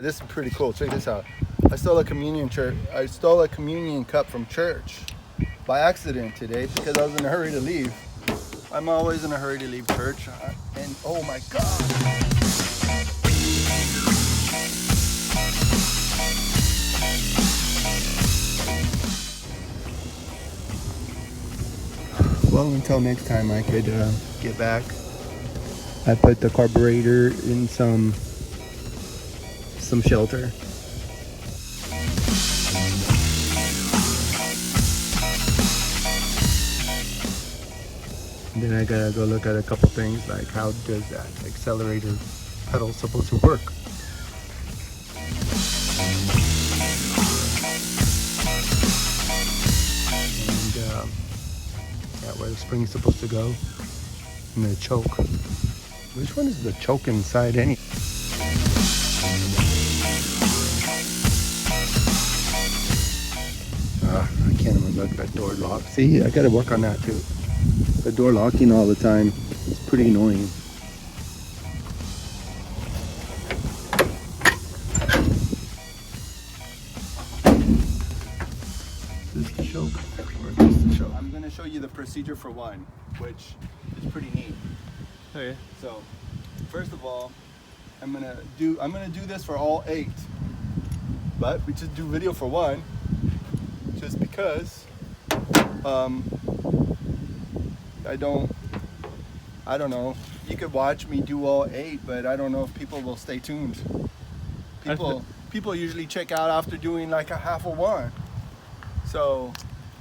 This is pretty cool. Check this out. I stole a communion cup from church by accident today because I was in a hurry to leave. I'm always in a hurry to leave church. And oh my God. Well, until next time I could get back. I put the carburetor in some shelter. And then I gotta go look at a couple things like how does that accelerator pedal supposed to work. And yeah, where the spring's supposed to go. And the choke. Which one is the choke inside any? I can't even look at that door lock. See, I gotta work on that too. The door locking all the time is pretty annoying. Is this the choke? Or is this the choke? I'm gonna show you the procedure for one, which is pretty neat. Okay. So, first of all, I'm gonna do this for all 8, but we just do video for one, just because I don't know. You could watch me do all 8, but I don't know if people will stay tuned. People usually check out after doing like a half of one. So,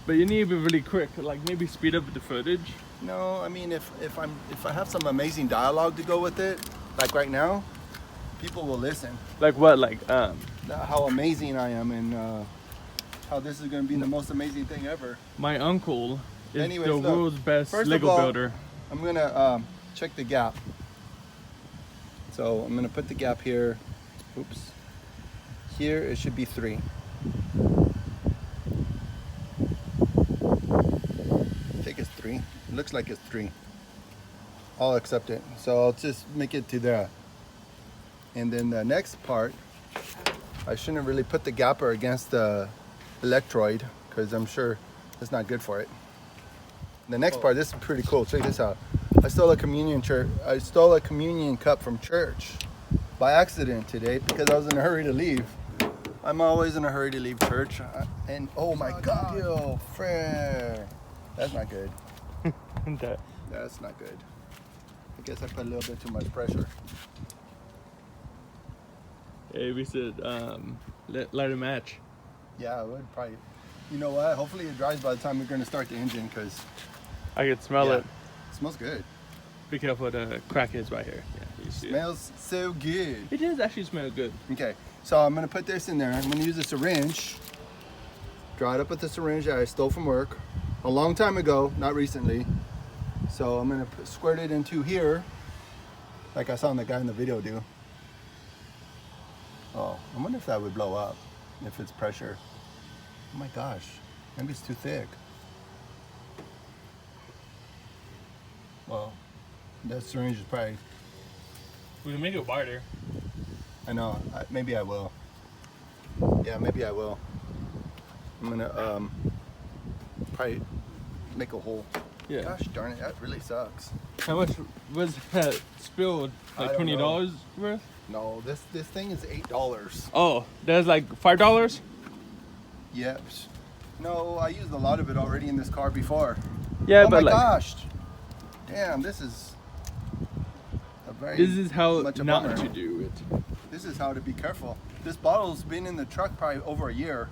but you need to be really quick, like maybe speed up the footage. no, I mean if I have some amazing dialogue to go with it, like right now, people will listen. Like what? Like How amazing I am and how this is going to be the most amazing thing ever. my uncle is Anyways, the look, world's best first of Lego all, builder. I'm going to check the gap. So I'm going to put the gap here. Oops. Here it should be 3. I think it's 3. It looks like it's 3. I'll accept it. So I'll just make it to there. And then the next part, I shouldn't really put the gapper against the electrode because I'm sure it's not good for it. The next part, this is pretty cool. Check this out. I stole a communion cup from church by accident today because I was in a hurry to leave. I'm always in a hurry to leave church. And oh my God, yo, friend. That's not good. That's not good. I guess I put a little bit too much pressure. Hey, we should light a match. Yeah, I would probably. You know what? Hopefully it dries by the time we're going to start the engine because I can smell it. It smells good. Be careful, the crackheads right here. Yeah, you see it. Smells so good. It does actually smell good. Okay, so I'm going to put this in there. I'm going to use a syringe. Draw it up with the syringe that I stole from work a long time ago, not recently. So I'm going to squirt it into here like I saw the guy in the video do. Oh, I wonder if that would blow up if it's pressure. Oh my gosh, maybe it's too thick. Well, that syringe is probably... We can make it wider. I know, maybe I will. Yeah, maybe I will. I'm gonna probably make a hole. Yeah. Gosh darn it, that really sucks. How much was that spilled? Like $20 worth? No, this thing is $8. Oh, that's like $5? Yep. No, I used a lot of it already in this car before. Yeah, oh but my like, gosh. Damn, this is a very this is how much a not bummer. to do it. This is how to be careful. This bottle's been in the truck probably over a year.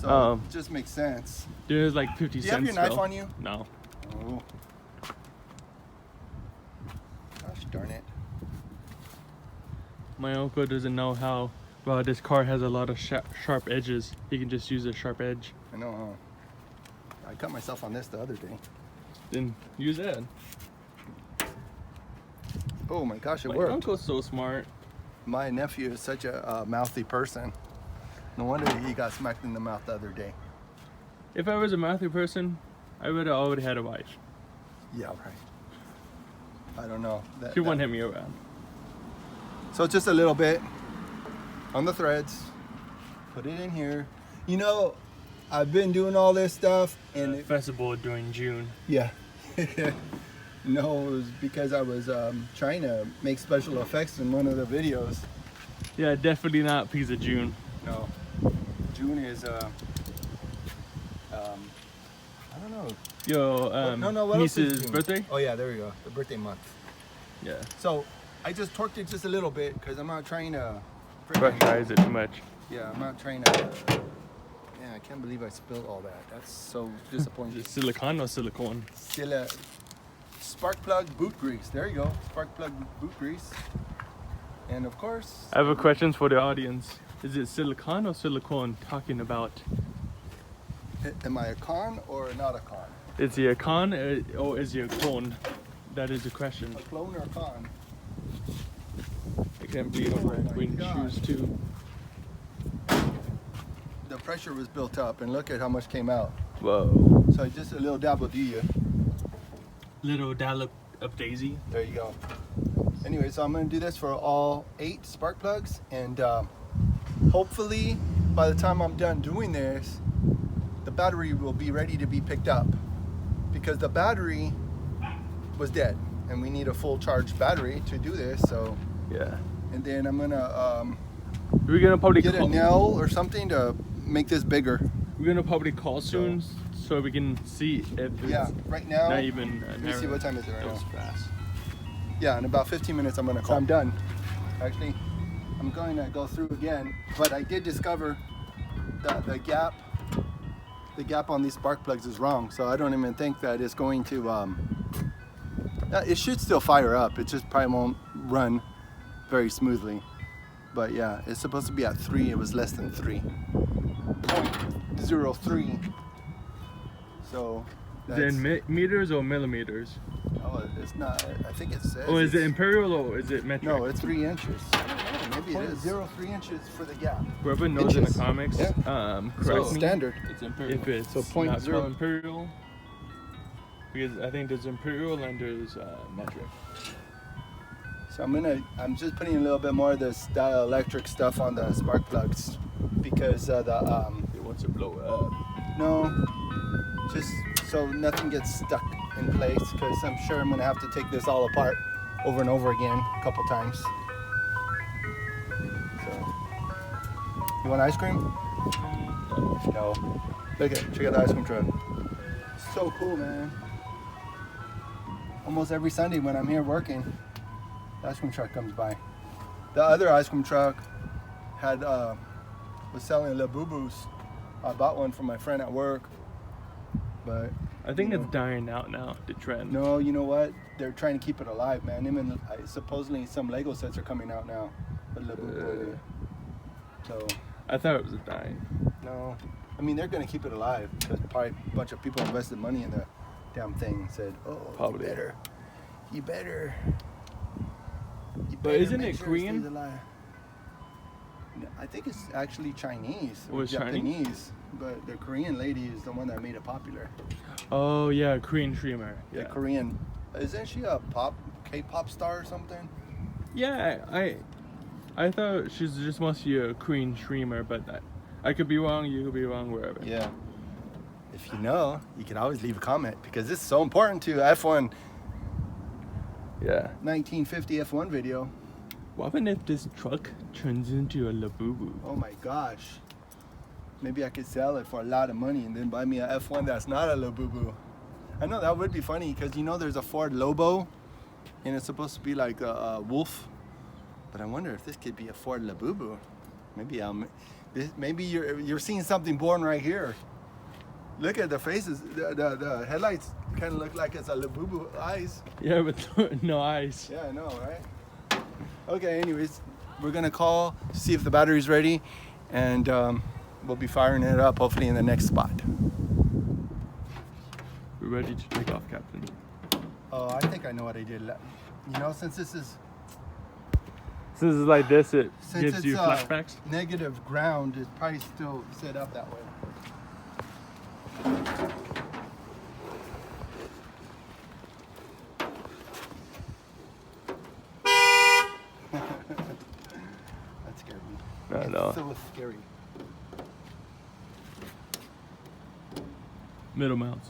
So it just makes sense. There's like 50 Do cents. you have your knife still. on you? No. Oh. Gosh darn it. My uncle doesn't know how. Well, this car has a lot of sharp edges. He can just use a sharp edge. I know, huh? I cut myself on this the other day. Then use that. Oh my gosh, it My worked. uncle's so smart. My nephew is such a mouthy person. No wonder he got smacked in the mouth the other day. If I was a mouthy person, I would have already had a wife. Yeah, right. I don't know. She wouldn't hit me around. So just a little bit. on the threads. Put it in here. You know, I've been doing all this stuff, and Festival during June. yeah. No, it was because I was trying to make special effects in one of the videos. Yeah, definitely not because of June. No, June is I don't know. Yo, no, what else is niece's June? birthday. Oh yeah, there we go. The birthday month. Yeah, So I just torqued it just a little bit because I'm not trying to. pressurize it too much. Yeah, I'm not trying to. Yeah, I can't believe I spilled all that. That's so disappointing. Is it silicone or silicone? Still spark plug boot grease. There you go. Spark plug boot grease. And of course. I have a question for the audience. Is it silicone or silicone talking about? Am I a con or not a con? Is he a con or is he a clone? That is the question. A clone or a con? I can't believe I'm wearing my green God. shoes too. The pressure was built up, and look at how much came out. Whoa. So just a little dab will do you. Little dollop of daisy. There you go. Anyway, so I'm going to do this for all 8 spark plugs, and hopefully by the time I'm done doing this, the battery will be ready to be picked up, because the battery was dead and we need a full charge battery to do this. So Yeah. and then I'm gonna We're gonna probably get a nail or something to make this bigger. We're gonna probably call soon so we can see if it's Yeah, right now not even. let me see, what time is it right That was now? fast. Yeah, in about 15 minutes I'm gonna call. I'm done. Actually, I'm going to go through again, but I did discover that the gap on these spark plugs is wrong. So I don't even think that it's going to. It should still fire up. It just probably won't run very smoothly. But yeah, it's supposed to be at 3. It was less than 3. 0.03. So. Is it in meters or millimeters? Oh, it's not. I think it says. Oh, is it it's- imperial or is it metric? No, it's 3 inches. I don't know, maybe it is 0.03 inches for the gap. Whoever knows in the Inches. comics, Yeah. correct So me. standard. It's imperial. If it's So point not zero- called imperial, because I think there's imperial and there's metric. So I'm just putting a little bit more of this dielectric stuff on the spark plugs because It wants to blow up. no, just so nothing gets stuck in place, because I'm sure I'm gonna have to take this all apart over and over again a couple times. So, you want ice cream? No. Check out the ice cream truck. So cool, man. Almost every Sunday when I'm here working, the ice cream truck comes by. The other ice cream truck had was selling Labubus. I bought one from my friend at work, but I think you it's know, dying out now, the trend. no, you know what? They're trying to keep it alive, man. Supposedly some Lego sets are coming out now. With Labubu in it. So I thought it was dying. no, I mean they're gonna keep it alive because probably a bunch of people invested money in the damn thing. And said, oh, Probably. you better. But isn't make it sure Korean? stays alive." No, I think it's actually Chinese Oh, or it's Chinese? Japanese, but the Korean lady is the one that made it popular. Oh yeah, Korean streamer. The Yeah. Korean, isn't she a K-pop star or something? Yeah, I thought she's just must be a Korean streamer, but I could be wrong. You could be wrong. Wherever. Yeah. If you know, you can always leave a comment because this is so important to F1 Yeah. 1950 F1 video. What happened if this truck turns into a Labubu? Oh my gosh. Maybe I could sell it for a lot of money and then buy me a F1 that's not a Labubu. I know that would be funny because you know there's a Ford Lobo and it's supposed to be like a wolf. But I wonder if this could be a Ford Labubu. Maybe you're seeing something born right here. Look at the faces. The headlights kind of look like it's a Labubu eyes. Yeah, but no eyes. Yeah, I know, right? Okay, anyways, we're gonna call to see if the battery's ready, and we'll be firing it up hopefully in the next spot. We're ready to take off, Captain. Oh, I think I know what I did. You know, since this is Since it's like this, it since gives it's you flashbacks. negative ground, it's probably still set up that way. That scared me. No, Yeah. So scary. Middle mounts.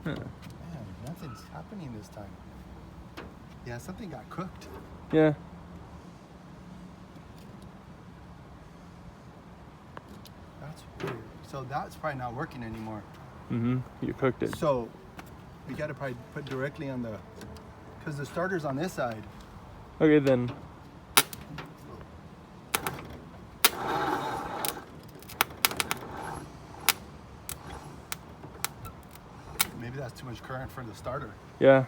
Huh. Man, nothing's happening this time. Yeah, something got cooked. Yeah. That's weird. So that's probably not working anymore. You cooked it. So we gotta probably put directly on the, because the starter's on this side. Okay then. Maybe that's too much current for the starter. Yeah.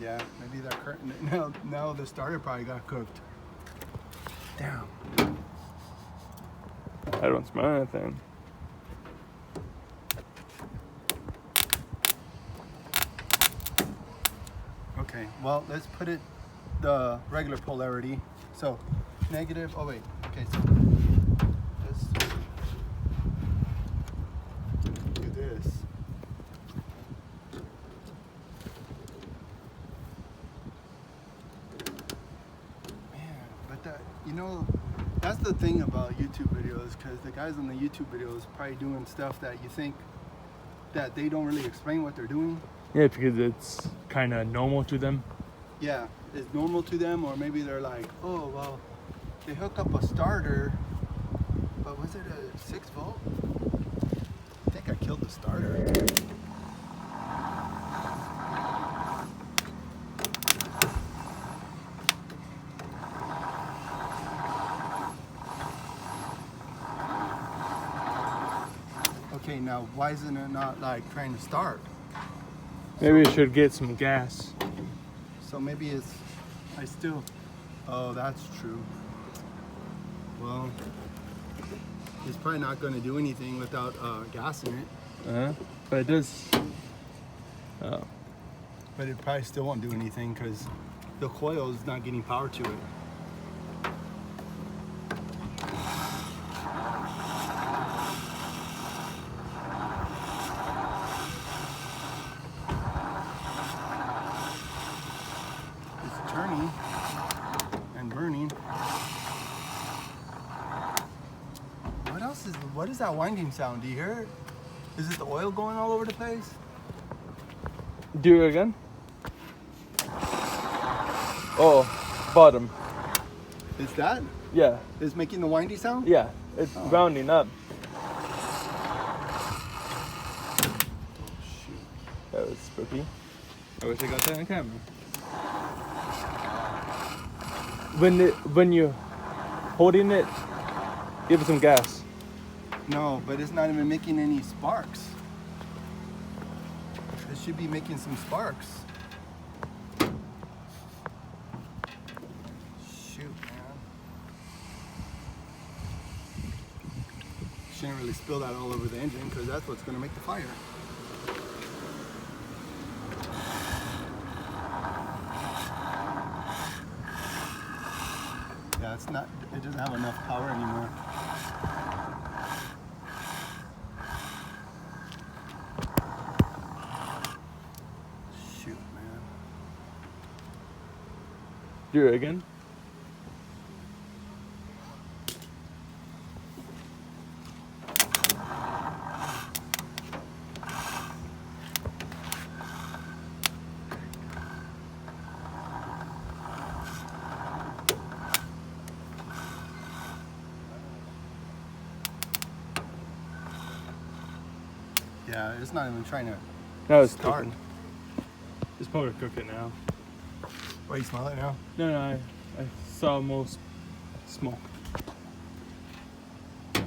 Yeah, maybe that current, now the starter probably got cooked. Damn. I don't smell anything. Okay, well, let's put it the regular polarity. So, negative, oh wait, okay, so let's do this. Man, but that, you know, that's the thing about YouTube videos, because the guys on the YouTube videos probably doing stuff that you think that they don't really explain what they're doing. Yeah, because it's kind of normal to them. Yeah, it's normal to them, or maybe they're like, oh, well, they hook up a starter, but was it a 6 volt? I think I killed the starter. Okay, now why isn't it not like trying to start? Maybe you should get some gas. So maybe it's, oh, that's true. Well, it's probably not going to do anything without gas in it. But it does. Oh. But it probably still won't do anything because the coil is not getting power to it. It's turning and burning. What is that winding sound? Do you hear it? Is it the oil going all over the place? Do it again. Oh, bottom. Is that? Yeah. Is making the windy sound? Yeah. It's rounding up. Oh, shoot. That was spooky. I wish I got that on camera. When you're holding it, give it some gas. No, but it's not even making any sparks. It should be making some sparks. Shoot, man. Shouldn't really spill that all over the engine because that's what's going to make the fire. Yeah, it doesn't have enough power anymore. Shoot, man. Do it again. Yeah, it's not even trying to Now it's start. cooking. It's probably cooking now. Oh, you smell it now? No, I saw most smoke. Do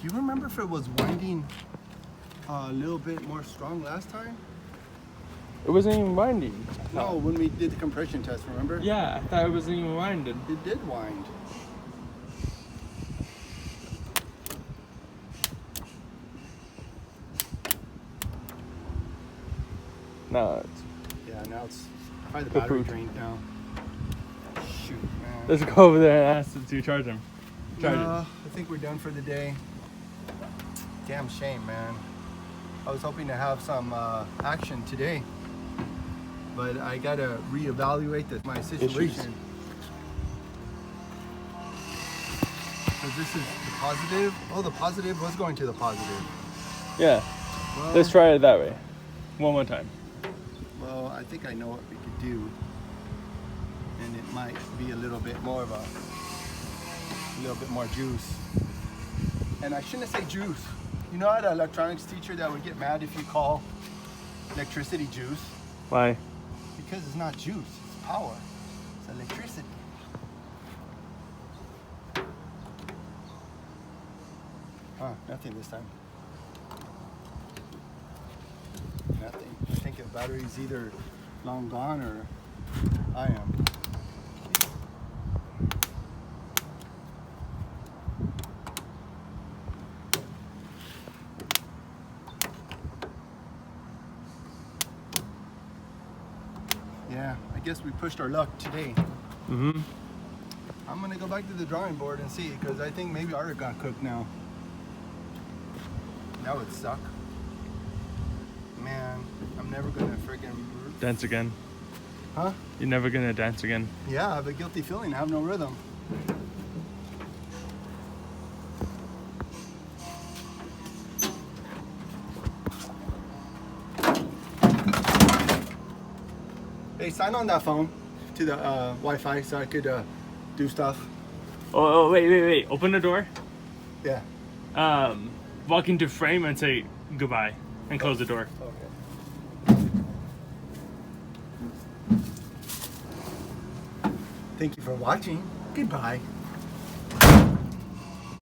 you remember if it was winding a little bit more strong last time? It wasn't even winding. No, when we did the compression test, remember? Yeah, I thought it wasn't even winding. It did wind. Now it's... Yeah, now it's probably the battery Kaput. drained now. Shoot, man. Let's go over there and ask to charge him. Charge No, it. I think we're done for the day. Damn shame, man. I was hoping to have some action today, but I gotta reevaluate my situation. Because this is the positive. Oh, the positive was going to the positive. Yeah. Well, Let's try it that way. One more time. Well, I think I know what we could do, and it might be a little bit more of a little bit more juice. And I shouldn't say juice. You know, I had an electronics teacher that would get mad if you call electricity juice. Why? Because it's not juice, it's power. It's electricity. Nothing this time. Nothing. I think the battery's either long gone or I am. Yeah, I guess we pushed our luck today. Mm-hmm. I'm gonna go back to the drawing board and see, because I think maybe Arctic got cooked now. That would suck. Man, I'm never gonna freaking... Dance again. Huh? You're never gonna dance again. Yeah, I have a guilty feeling. I have no rhythm. Hey, sign on that phone to the Wi-Fi so I could do stuff. Oh, wait. Open the door. Yeah. Walk into frame and say goodbye and close the door. Okay. Thank you for watching. Goodbye.